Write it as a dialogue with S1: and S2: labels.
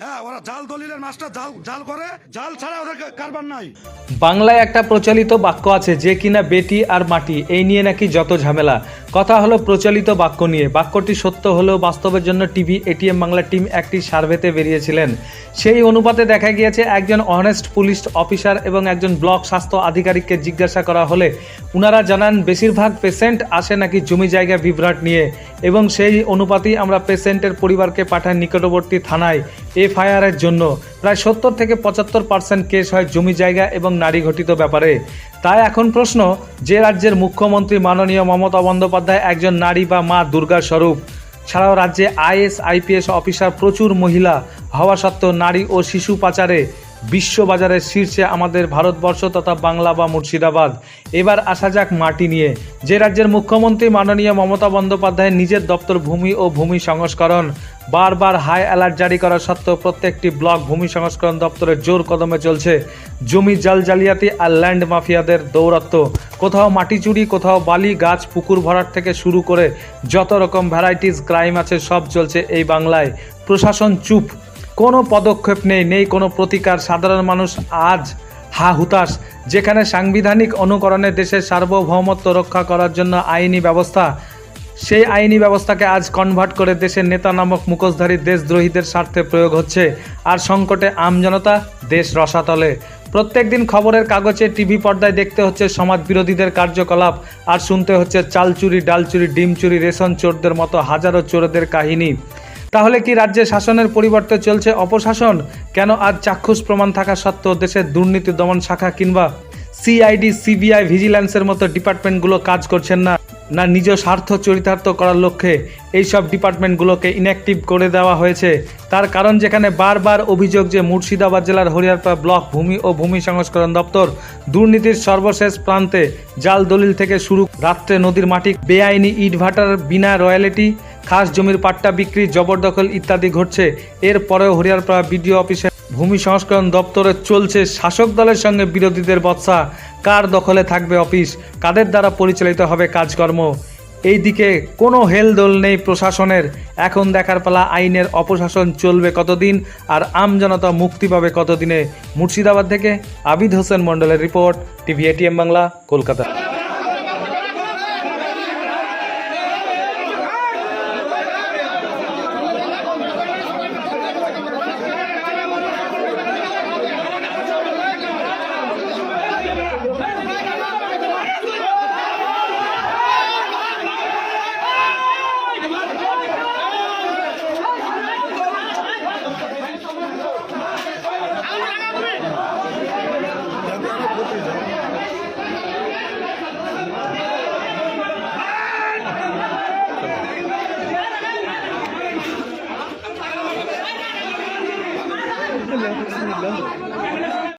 S1: হ্যাঁ, ওরা জাল দলিলের মাস্টার, জাল জাল করে, জাল ছাড়া ওদের কারবার নাই।
S2: বাংলায় একটা প্রচলিত বাক্য আছে যে কিনা বেটি আর মাটি এই নিয়ে নাকি যত ঝামেলা। কথা হলো প্রচলিত বাক্য নিয়ে। বাক্যটি সত্য হলেও বাস্তবের জন্য টিভি এটিএম বাংলা টিম একটি সার্ভেতে বেরিয়েছিলেন। সেই অনুপাতে দেখা গিয়েছে একজন অনেস্ট পুলিশ অফিসার এবং একজন ব্লক স্বাস্থ্য আধিকারিককে জিজ্ঞাসা করা হলে ওনারা জানান বেশিরভাগ পেশেন্ট আসে নাকি জমি জায়গা বিভ্রাট নিয়ে, এবং সেই অনুপাতেই আমরা পেশেন্টের পরিবারকে পাঠাই নিকটবর্তী থানায় এফআইআরের জন্য। প্রায় 70 থেকে 75% কেস হয় জমি জায়গা এবং নারী ঘটিত ব্যাপারে। তাই এখন প্রশ্ন, যে রাজ্যের মুখ্যমন্ত্রী মাননীয় মমতা বন্দ্যোপাধ্যায় একজন নারী বা মা দুর্গার স্বরূপ, ছাড়াও রাজ্যে আইএস আইপিএস অফিসার প্রচুর মহিলা হওয়া সত্ত্বেও নারী ও শিশু পাচারে বিশ্ববাজারের শীর্ষে আমাদের ভারতবর্ষ তথা বাংলা বা মুর্শিদাবাদ। এবার আসা যাক মাটি নিয়ে। যে রাজ্যের মুখ্যমন্ত্রী মাননীয় মমতা বন্দ্যোপাধ্যায় নিজের দপ্তর ভূমি ও ভূমি সংস্করণ বারবার হাই অ্যালার্ট জারি করা সত্ত্বেও প্রত্যেকটি ব্লক ভূমি সংস্করণ দপ্তরের জোর কদমে চলছে জমি জালিয়াতি আর ল্যান্ড মাফিয়াদের দৌরাত্ম্য। কোথাও মাটি চুরি, কোথাও বালি গাছ পুকুর ভরাট থেকে শুরু করে যত রকম ভ্যারাইটিস ক্রাইম আছে সব চলছে এই বাংলায়। প্রশাসন চুপ, কোনো পদক্ষেপ নেই কোনো প্রতিকার। সাধারণ মানুষ আজ হা হুতাশ। যেখানে সাংবিধানিক অনুকরণে দেশের সার্বভৌমত্ব রক্ষা করার জন্য আইনি ব্যবস্থা, সেই আইনি ব্যবস্থাকে আজ কনভার্ট করে দেশের নেতা নামক মুখোশধারী দেশদ্রোহীদের স্বার্থে প্রয়োগ হচ্ছে। আর সংকটে আমজনতা, দেশ রসাতলে। প্রত্যেক দিন খবরের কাগজে টিভি পর্দায় দেখতে হচ্ছে সমাজ বিরোধীদের কার্যকলাপ, আর শুনতে হচ্ছে চাল চুরি, ডাল চুরি, ডিম চুরি, রেশন চোরদের মতো হাজারো চোরদের কাহিনী। তাহলে কি রাজ্যে শাসনের পরিবর্তে চলছে অপশাসন? কেন আজ চাক্ষুষ প্রমাণ থাকা সত্ত্বেও দেশের দুর্নীতি দমন শাখা কিংবা সিআইডি, সিবিআই, ভিজিল্যান্সের মতো ডিপার্টমেন্টগুলো কাজ করছেন না? নিজ স্বার্থ চরিতার্থ করার লক্ষ্যে এইসব ডিপার্টমেন্টগুলোকে ইনঅ্যাক্টিভ করে দেওয়া হয়েছে। তার কারণ, যেখানে বারবার অভিযোগ যে মুর্শিদাবাদ জেলার হরিয়ারপাড়া ব্লক ভূমি ও ভূমি সংস্করণ দপ্তর দুর্নীতির সর্বশেষ প্রান্তে, জাল দলিল থেকে শুরু রাত্রে নদীর মাটি, বেআইনি ইটভাটার বিনা রয়্যালিটি, খাস জমির পাট্টা বিক্রি, জবরদখল ইত্যাদি ঘটছে। এরপরেও হরিয়ারপাড়া বিডিও অফিসে ভূমি সংস্করণ দপ্তরে চলছে শাসক দলের সঙ্গে বিরোধীদের বচসা। কার দখলে থাকবে অফিস, কাদের দ্বারা পরিচালিত হবে কাজকর্ম, এই দিকে কোনো হেলদোল নেই প্রশাসনের। এখন দেখার পালা আইনের অপশাসন চলবে কতদিন আর আমজনতা মুক্তি পাবে কতদিনে। মুর্শিদাবাদ থেকে আবিদ হোসেন মণ্ডলের report, TV ATM Bangla, Kolkata.
S3: Bismillah.